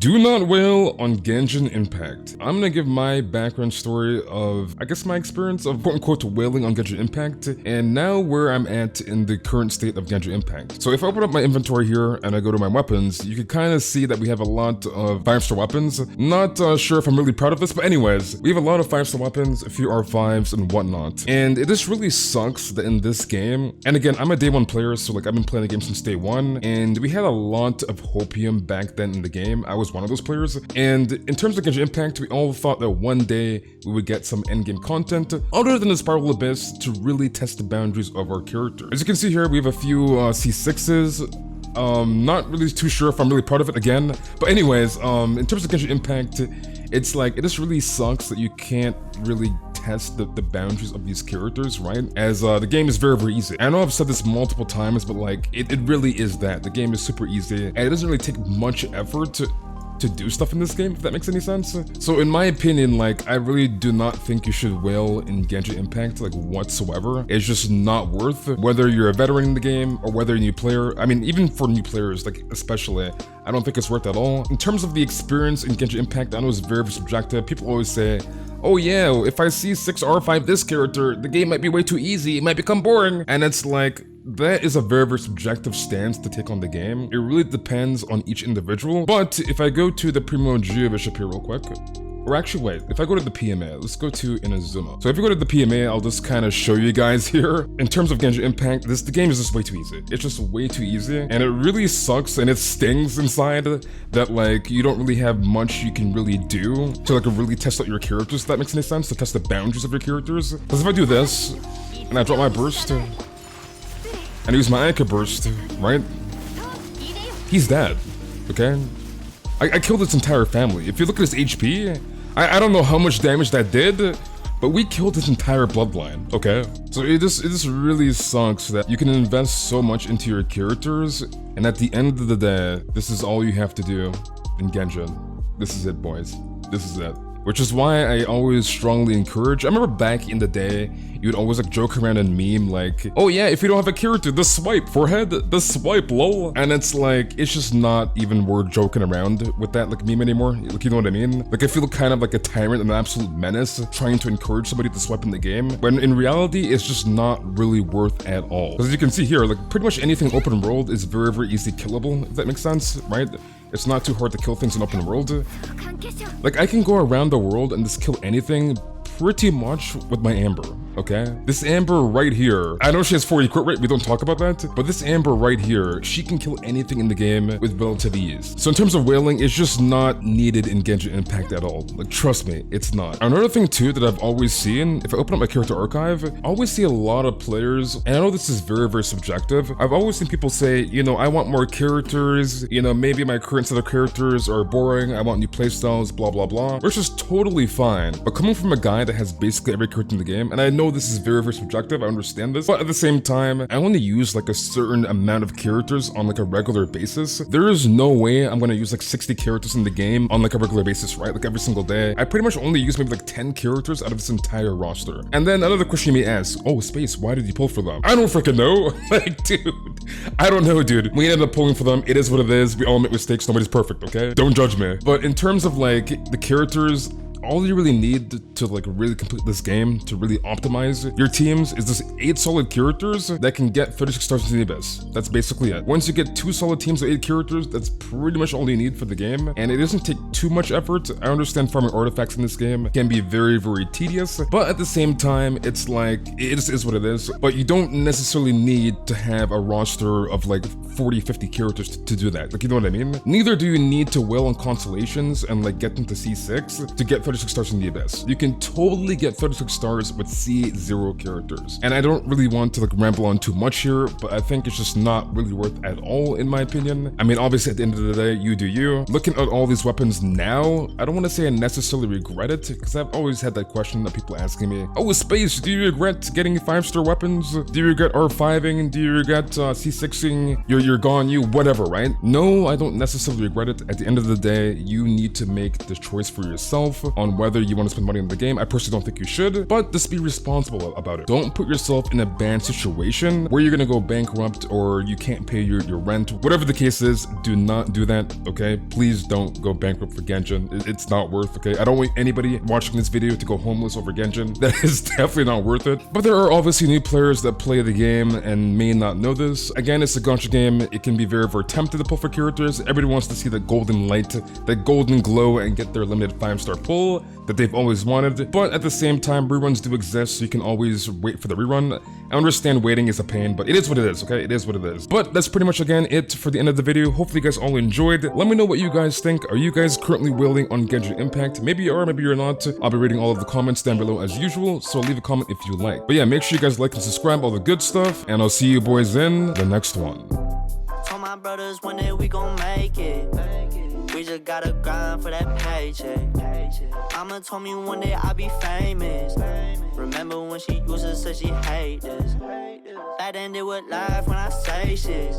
Do not wail on Genshin Impact. I'm gonna give my background story of, I guess, my experience of quote-unquote wailing on Genshin Impact, and now where I'm at in the current state of Genshin Impact. So if I open up my inventory here and I go to my weapons, you can kind of see that we have a lot of 5-star weapons. Not sure if I'm really proud of this, but anyways, we have a lot of 5-star weapons, a few R5s and whatnot. And it just really sucks that in this game, and again, I'm a day one player, so like I've been playing the game since day one, and we had a lot of hopium back then in the game. I was one of those players, and in terms of Genshin Impact, we all thought that one day we would get some endgame content other than the Spiral Abyss to really test the boundaries of our character. As you can see here, we have a few C6s. Not really too sure if I'm really proud of it again, but anyways, in terms of Genshin Impact, it's like, it just really sucks that you can't really test the boundaries of these characters, right? As the game is very, very easy. I know I've said this multiple times, but like, it really is that. The game is super easy, and it doesn't really take much effort to do stuff in this game, if that makes any sense. So in my opinion, like, I really do not think you should wail in Genshin Impact, like, whatsoever. It's just not worth it. Whether you're a veteran in the game or whether you're a new player, I mean, even for new players, like, especially, I don't think it's worth it at all. In terms of the experience in Genshin Impact, I know it's very, very subjective. People always say, oh yeah, if I see 6R5 this character, the game might be way too easy, it might become boring. And it's like, that is a very, very subjective stance to take on the game. It really depends on each individual. But if I go to the Primo Geo Bishop here real quick, or actually wait, if I go to the PMA, let's go to Inazuma. So if you go to the PMA, I'll just kind of show you guys here. In terms of Genshin Impact, the game is just way too easy. It's just way too easy. And it really sucks and it stings inside that like, you don't really have much you can really do to like really test out your characters, if that makes any sense, to test the boundaries of your characters. Because if I do this, and I drop my burst, and use my Anchor Burst, right? He's dead, okay? I killed his entire family. If you look at his HP, I don't know how much damage that did, but we killed his entire bloodline, okay? So it just really sucks that you can invest so much into your characters, and at the end of the day, this is all you have to do in Genshin. This is it, boys. This is it. Which is why I always strongly encourage. I remember back in the day, you'd always like joke around and meme like, oh yeah, if you don't have a character, the swipe, forehead, the swipe, lol. And it's like, it's just not even worth joking around with that like meme anymore. Like, you know what I mean? Like, I feel kind of like a tyrant and an absolute menace trying to encourage somebody to swipe in the game, when in reality, it's just not really worth at all. Because as you can see here, like pretty much anything open world is very, very easy killable, if that makes sense, right? It's not too hard to kill things in open world. Like, I can go around the world and just kill anything pretty much with my Amber, okay? This Amber right here, I know she has 40 crit rate, we don't talk about that, but this Amber right here, she can kill anything in the game with relative ease. So in terms of wailing, it's just not needed in Genshin Impact at all. Like, trust me, it's not. Another thing too that I've always seen, if I open up my character archive, I always see a lot of players, and I know this is very, very subjective, I've always seen people say, you know, I want more characters, you know, maybe my current set of characters are boring, I want new playstyles, blah, blah, blah, which is totally fine. But coming from a guy that has basically every character in the game, and I know this is very, very subjective, I understand this, but at the same time, I only use like a certain amount of characters on like a regular basis. There is no way I'm gonna use like 60 characters in the game on like a regular basis, right? Like every single day. I pretty much only use maybe like 10 characters out of this entire roster. And then another question you may ask, oh, Space, why did you pull for them? I don't freaking know. Like, dude, I don't know, dude. We ended up pulling for them. It is what it is. We all make mistakes. Nobody's perfect, okay? Don't judge me. But in terms of like the characters, all you really need to like really complete this game, to really optimize your teams, is just 8 solid characters that can get 36 stars into the Abyss. That's basically it. Once you get 2 solid teams of 8 characters, that's pretty much all you need for the game, and it doesn't take too much effort. I understand farming artifacts in this game can be very, very tedious, but at the same time, it's like, it just is what it is. But you don't necessarily need to have a roster of like 40, 50 characters to do that. Like, you know what I mean? Neither do you need to wail on constellations and like get them to C6 to get 36 stars in the Abyss. You can totally get 36 stars with C0 characters. And I don't really want to like ramble on too much here, but I think it's just not really worth at all in my opinion. I mean, obviously at the end of the day, you do you. Looking at all these weapons now, I don't want to say I necessarily regret it, because I've always had that question that people asking me, oh, Space, do you regret getting 5-star weapons? Do you regret R5ing? Do you regret C6ing? You're gone, you whatever, right? No, I don't necessarily regret it. At the end of the day, you need to make the choice for yourself on whether you want to spend money on the game. I personally don't think you should, but just be responsible about it. Don't put yourself in a bad situation where you're gonna go bankrupt or you can't pay your rent. Whatever the case is, do not do that, okay? Please don't go bankrupt for Genshin. It's not worth, okay? I don't want anybody watching this video to go homeless over Genshin. That is definitely not worth it. But there are obviously new players that play the game and may not know this. Again, it's a gacha game. It can be very, very tempting to pull for characters. Everybody wants to see that golden light, that golden glow, and get their limited 5-star pull that they've always wanted. But at the same time, reruns do exist, so you can always wait for the rerun. I understand waiting is a pain, but it is what it is, okay? It is what it is. But that's pretty much, again, it for the end of the video. Hopefully you guys all enjoyed. Let me know what you guys think. Are you guys currently wailing on Genshin Impact? Maybe you are, maybe you're not. I'll be reading all of the comments down below as usual, so leave a comment if you like. But yeah, make sure you guys like and subscribe, all the good stuff, and I'll see you boys in the next one. Told my brothers one day we gon' make it. We just gotta grind for that paycheck. Mama told me one day I'll be famous. Remember when she used to say she hate this? Back then they would laugh when I say shit.